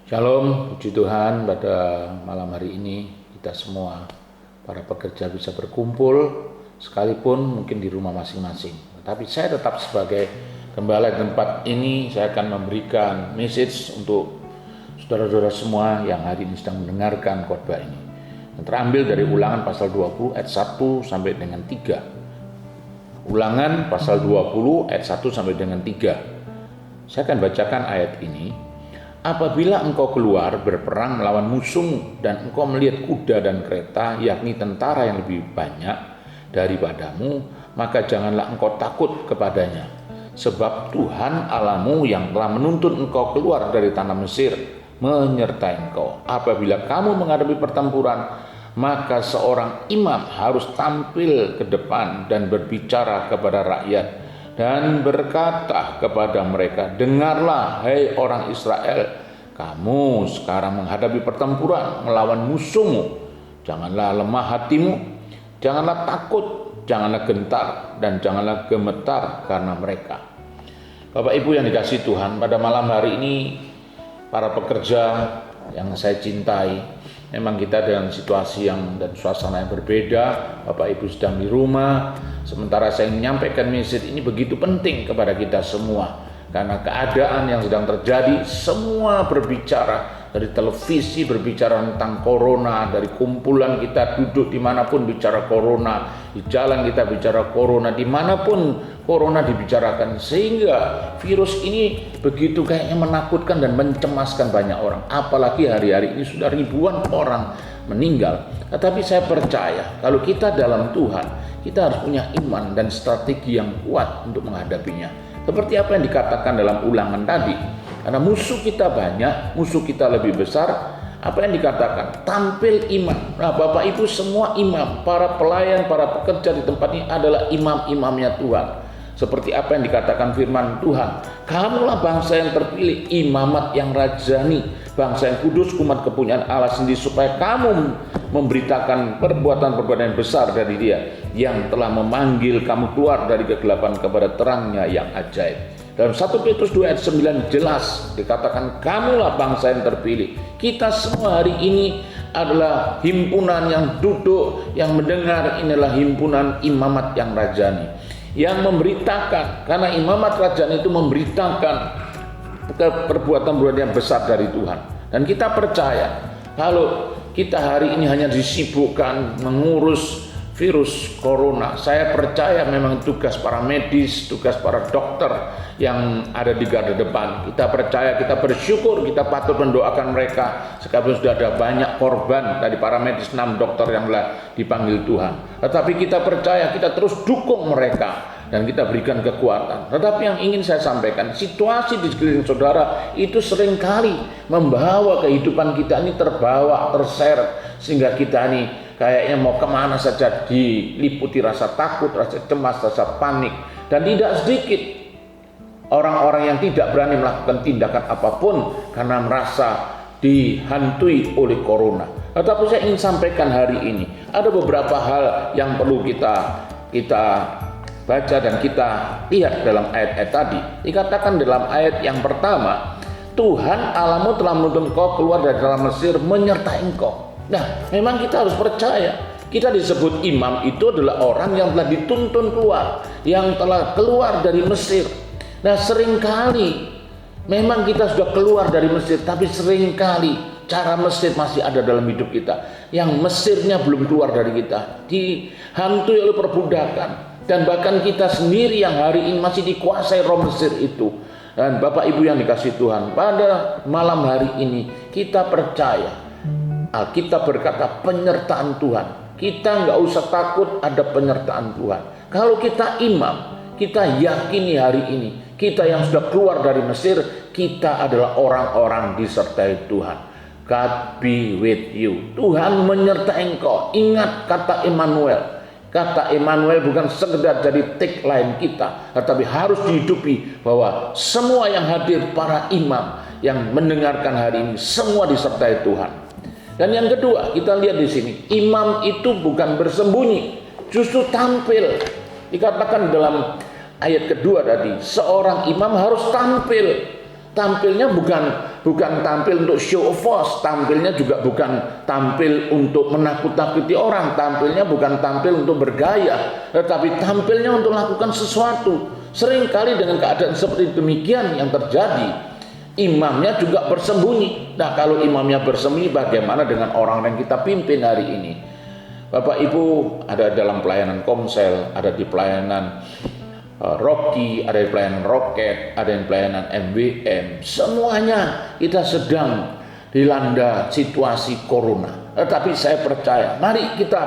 Shalom, puji Tuhan, pada malam hari ini kita semua para pekerja bisa berkumpul sekalipun mungkin di rumah masing-masing. Tapi saya tetap sebagai gembala di tempat ini, saya akan memberikan message untuk saudara-saudara semua yang hari ini sedang mendengarkan khotbah ini. Yang terambil dari Ulangan pasal 20 ayat 1 sampai dengan 3. Ulangan pasal 20 ayat 1 sampai dengan 3. Saya akan bacakan ayat ini. Apabila engkau keluar berperang melawan musuhmu dan engkau melihat kuda dan kereta, yakni tentara yang lebih banyak daripadamu, maka janganlah engkau takut kepadanya. Sebab Tuhan Allahmu yang telah menuntun engkau keluar dari tanah Mesir menyertai engkau. Apabila kamu menghadapi pertempuran, maka seorang imam harus tampil ke depan dan berbicara kepada rakyat dan berkata kepada mereka, dengarlah hai orang Israel, kamu sekarang menghadapi pertempuran melawan musuhmu. Janganlah lemah hatimu, janganlah takut, janganlah gentar, dan janganlah gemetar karena mereka. Bapak Ibu yang dikasihi Tuhan, pada malam hari ini para pekerja yang saya cintai, memang kita dalam situasi dan suasana yang berbeda. Bapak Ibu sedang di rumah, sementara saya menyampaikan message ini begitu penting kepada kita semua. Karena keadaan yang sedang terjadi, semua berbicara, dari televisi berbicara tentang corona, dari kumpulan kita duduk dimanapun bicara corona, di jalan kita bicara corona, dimanapun corona dibicarakan. Sehingga virus ini begitu kayaknya menakutkan dan mencemaskan banyak orang. Apalagi hari-hari ini sudah ribuan orang meninggal. Tetapi saya percaya kalau kita dalam Tuhan, kita harus punya iman dan strategi yang kuat untuk menghadapinya. Seperti apa yang dikatakan dalam Ulangan tadi. Karena musuh kita banyak, musuh kita lebih besar. Apa yang dikatakan? Tampil imam. Nah, Bapak Ibu semua imam, para pelayan, para pekerja di tempat ini adalah imam-imamnya Tuhan. Seperti apa yang dikatakan firman Tuhan, kamulah bangsa yang terpilih, imamat yang rajani, bangsa yang kudus, umat kepunyaan Allah sendiri, supaya kamu memberitakan perbuatan-perbuatan yang besar dari Dia yang telah memanggil kamu keluar dari kegelapan kepada terangnya yang ajaib. Dalam 1 Petrus 2 ayat 9 jelas dikatakan, kamulah bangsa yang terpilih. Kita semua hari ini adalah himpunan yang duduk, yang mendengar, inilah himpunan imamat yang rajani, yang memberitakan, karena imamat kerajaan itu memberitakan perbuatan-perbuatan yang besar dari Tuhan. Dan kita percaya kalau kita hari ini hanya disibukkan mengurus virus corona, saya percaya memang tugas para medis, tugas para dokter yang ada di garda depan. Kita percaya, kita bersyukur, kita patut mendoakan mereka. Sekalipun sudah ada banyak korban dari para medis, 6 dokter yang telah dipanggil Tuhan. Tetapi kita percaya, kita terus dukung mereka dan kita berikan kekuatan. Tetapi yang ingin saya sampaikan, situasi di sekeliling saudara itu seringkali membawa kehidupan kita ini terbawa, terseret, sehingga kita ini kayaknya mau kemana saja diliputi rasa takut, rasa cemas, rasa panik. Dan tidak sedikit orang-orang yang tidak berani melakukan tindakan apapun karena merasa dihantui oleh corona. Tetapi saya ingin sampaikan hari ini, ada beberapa hal yang perlu kita baca dan kita lihat dalam ayat-ayat tadi. Dikatakan dalam ayat yang pertama, Tuhan Allahmu telah menuntun engkau keluar dari tanah Mesir menyertai engkau. Nah, memang kita harus percaya. Kita disebut imam itu adalah orang yang telah dituntun keluar, yang telah keluar dari Mesir. Nah, seringkali memang kita sudah keluar dari Mesir, tapi seringkali cara Mesir masih ada dalam hidup kita. Yang Mesirnya belum keluar dari kita, dihantui oleh perbudakan. Dan bahkan kita sendiri yang hari ini masih dikuasai roh Mesir itu. Dan Bapak Ibu yang dikasihi Tuhan, pada malam hari ini kita percaya Alkitab berkata penyertaan Tuhan. Kita nggak usah takut ada penyertaan Tuhan. Kalau kita imam, kita yakini hari ini kita yang sudah keluar dari Mesir, kita adalah orang-orang disertai Tuhan. God be with you. Tuhan menyertai engkau. Ingat kata Immanuel. Kata Immanuel bukan sekedar jadi tagline kita, tetapi harus dihidupi bahwa semua yang hadir, para imam yang mendengarkan hari ini, semua disertai Tuhan. Dan yang kedua, kita lihat di sini, imam itu bukan bersembunyi, justru tampil. Dikatakan dalam ayat kedua tadi, seorang imam harus tampil. Tampilnya bukan bukan tampil untuk show of force, tampilnya juga bukan tampil untuk menakut-nakuti orang, tampilnya bukan tampil untuk bergaya, tetapi tampilnya untuk melakukan sesuatu. Seringkali dengan keadaan seperti demikian yang terjadi, imamnya juga bersembunyi. Nah, kalau imamnya bersembunyi, bagaimana dengan orang yang kita pimpin hari ini? Bapak Ibu, ada dalam pelayanan Komsel, ada di pelayanan Rocky, ada di pelayanan Roket, ada di pelayanan MWM. Semuanya kita sedang dilanda situasi corona. Tetapi saya percaya, mari kita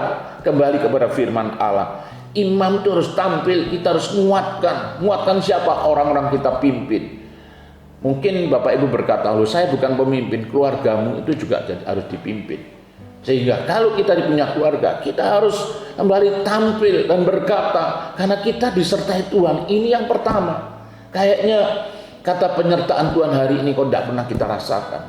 kembali kepada firman Allah. Imam itu harus tampil, kita harus menguatkan siapa? Orang-orang kita pimpin. Mungkin Bapak Ibu berkata, loh saya bukan pemimpin, keluargamu itu juga harus dipimpin. Sehingga kalau kita punya keluarga, kita harus kembali tampil dan berkata, karena kita disertai Tuhan. Ini yang pertama. Kayaknya kata penyertaan Tuhan hari ini kok tidak pernah kita rasakan.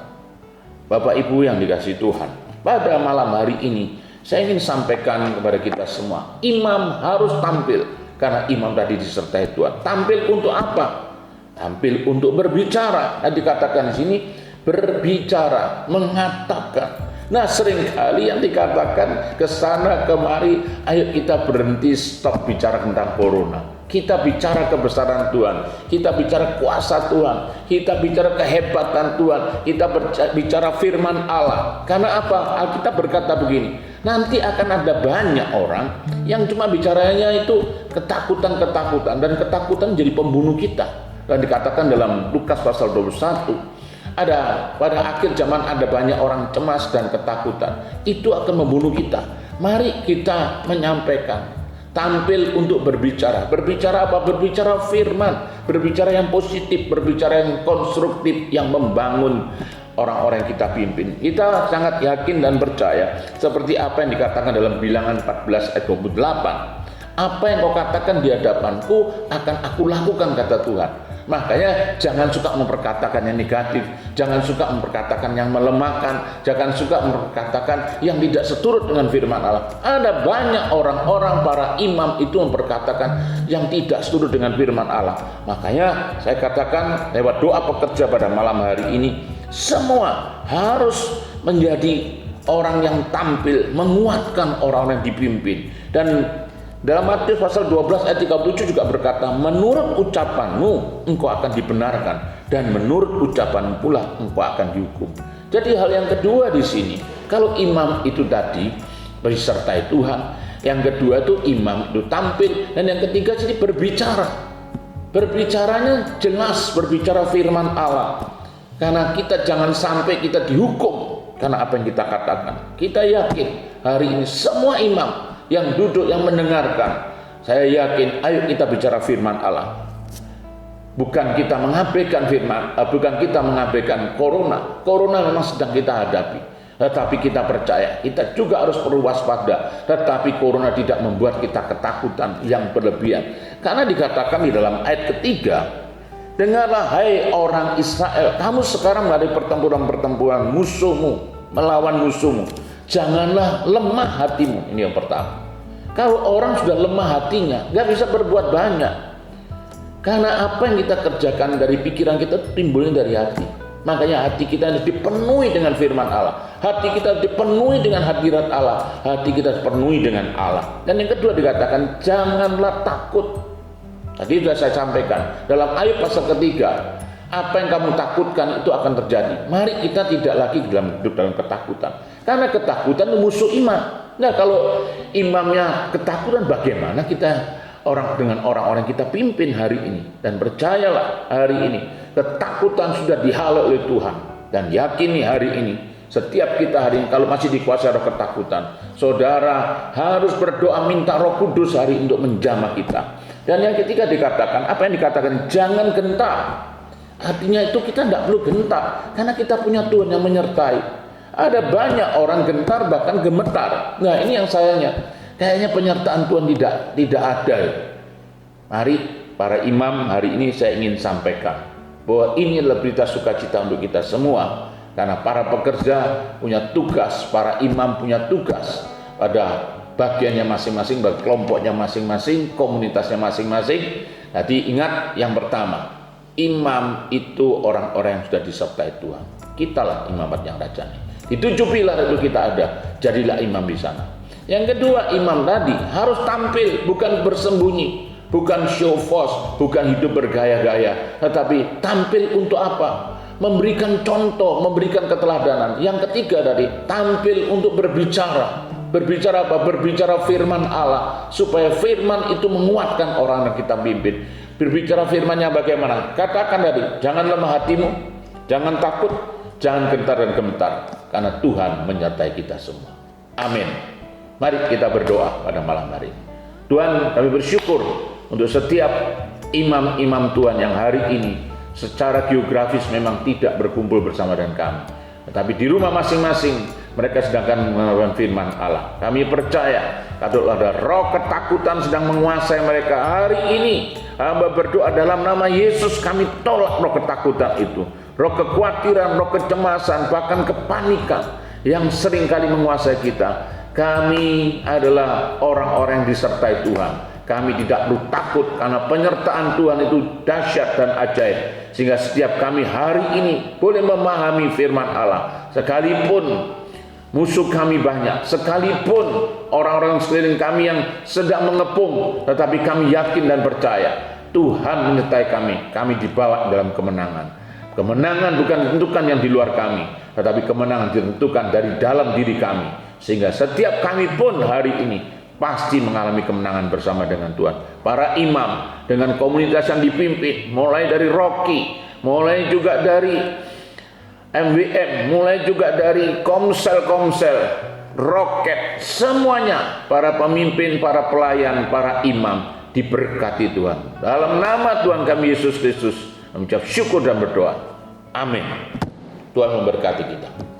Bapak Ibu yang dikasihi Tuhan, pada malam hari ini saya ingin sampaikan kepada kita semua, imam harus tampil, karena imam tadi disertai Tuhan. Tampil untuk apa? Tampil untuk berbicara. Nah, dikatakan di sini berbicara, mengatakan. Nah, seringkali yang dikatakan ke sana kemari, ayo kita berhenti, stop bicara tentang corona. Kita bicara kebesaran Tuhan, kita bicara kuasa Tuhan, kita bicara kehebatan Tuhan, kita bicara firman Allah. Karena apa? Alkitab berkata begini, nanti akan ada banyak orang yang cuma bicaranya itu ketakutan-ketakutan, dan ketakutan jadi pembunuh kita. Dan dikatakan dalam Lukas pasal 21, ada pada akhir zaman ada banyak orang cemas dan ketakutan. Itu akan membunuh kita. Mari kita menyampaikan, tampil untuk berbicara. Berbicara apa? Berbicara firman, berbicara yang positif, berbicara yang konstruktif, yang membangun orang-orang yang kita pimpin. Kita sangat yakin dan percaya seperti apa yang dikatakan dalam Bilangan 14 ayat 28. Apa yang kau katakan di hadapanku akan aku lakukan, kata Tuhan. Makanya jangan suka memperkatakan yang negatif, jangan suka memperkatakan yang melemahkan, jangan suka memperkatakan yang tidak seturut dengan firman Allah. Ada banyak orang-orang para imam itu memperkatakan yang tidak seturut dengan firman Allah. Makanya saya katakan lewat doa pekerja pada malam hari ini, semua harus menjadi orang yang tampil, menguatkan orang yang dipimpin. Dan dalam Matius pasal 12 ayat 37 juga berkata, menurut ucapanmu engkau akan dibenarkan, dan menurut ucapanmu pula engkau akan dihukum. Jadi hal yang kedua di sini, kalau imam itu tadi disertai Tuhan, yang kedua itu imam itu tampil, dan yang ketiga jadi berbicara. Berbicaranya jelas, berbicara firman Allah. Karena kita jangan sampai kita dihukum karena apa yang kita katakan. Kita yakin hari ini semua imam yang duduk, yang mendengarkan, saya yakin, ayo kita bicara firman Allah. Bukan kita mengabaikan firman, bukan kita mengabaikan corona. Corona memang sedang kita hadapi, tetapi kita percaya kita juga harus perlu waspada. Tetapi corona tidak membuat kita ketakutan yang berlebihan, karena dikatakan di dalam ayat ketiga, dengarlah hai orang Israel, kamu sekarang menghadapi pertempuran musuhmu, melawan musuhmu. Janganlah lemah hatimu. Ini yang pertama. Kalau orang sudah lemah hatinya, nggak bisa berbuat banyak. Karena apa yang kita kerjakan dari pikiran kita timbulnya dari hati. Makanya hati kita harus dipenuhi dengan firman Allah. Hati kita dipenuhi dengan hadirat Allah. Hati kita dipenuhi dengan Allah. Dan yang kedua dikatakan, janganlah takut. Tadi sudah saya sampaikan dalam ayat pasal ketiga, apa yang kamu takutkan itu akan terjadi. Mari kita tidak lagi hidup dalam ketakutan. Karena ketakutan itu musuh iman. Nah, kalau imamnya ketakutan, bagaimana kita dengan orang-orang kita pimpin hari ini? Dan percayalah hari ini ketakutan sudah dihalau oleh Tuhan. Dan yakini hari ini, setiap kita hari ini kalau masih dikuasai roh ketakutan, saudara harus berdoa minta Roh Kudus hari ini untuk menjamah kita. Dan yang ketiga dikatakan, apa yang dikatakan? Jangan gentar. Artinya itu kita tidak perlu gentar, karena kita punya Tuhan yang menyertai. Ada banyak orang gentar bahkan gemetar. Nah, ini yang sayangnya, kayaknya penyertaan Tuhan tidak ada. Mari para imam hari ini saya ingin sampaikan bahwa ini adalah berita sukacita untuk kita semua. Karena para pekerja punya tugas, para imam punya tugas pada bagiannya masing-masing, bagi kelompoknya masing-masing, komunitasnya masing-masing. Jadi ingat yang pertama, Imam itu orang-orang yang sudah disertai Tuhan. Kitalah imamat yang rajani. Di 7 pilar itu kita ada. Jadilah imam di sana. Yang kedua, imam tadi harus tampil, bukan bersembunyi, bukan show force, bukan hidup bergaya-gaya, tetapi tampil untuk apa? Memberikan contoh, memberikan keteladanan. Yang ketiga tadi, tampil untuk berbicara. Berbicara apa? Berbicara firman Allah, supaya firman itu menguatkan orang yang kita pimpin. Berbicara firman-Nya bagaimana? Katakan tadi, jangan lemah hatimu, jangan takut, jangan gentar dan gemetar, karena Tuhan menyertai kita semua. Amin. Mari kita berdoa pada malam hari ini. Tuhan, kami bersyukur untuk setiap imam-imam Tuhan yang hari ini secara geografis memang tidak berkumpul bersama dengan kami, tetapi di rumah masing-masing mereka sedang mendengarkan firman Allah. Kami percaya kalau ada roh ketakutan sedang menguasai mereka hari ini, hamba berdoa dalam nama Yesus, kami tolak roh ketakutan itu, roh kekhawatiran, roh kecemasan, bahkan kepanikan yang seringkali menguasai kita. Kami adalah orang-orang yang disertai Tuhan. Kami tidak perlu takut karena penyertaan Tuhan itu dahsyat dan ajaib, sehingga setiap kami hari ini boleh memahami firman Allah. Sekalipun musuh kami banyak, sekalipun orang-orang sekeliling kami yang sedang mengepung, tetapi kami yakin dan percaya Tuhan menyertai kami. Kami dibawa dalam kemenangan. Kemenangan bukan ditentukan yang di luar kami, tetapi kemenangan ditentukan dari dalam diri kami. Sehingga setiap kami pun hari ini pasti mengalami kemenangan bersama dengan Tuhan. Para imam dengan komunitas yang dipimpin, mulai dari Rocky, mulai juga dari MWM, mulai juga dari Komsel, Roket, semuanya para pemimpin, para pelayan, para imam diberkati Tuhan. Dalam nama Tuhan kami Yesus Kristus, mengucap syukur dan berdoa. Amin. Tuhan memberkati kita.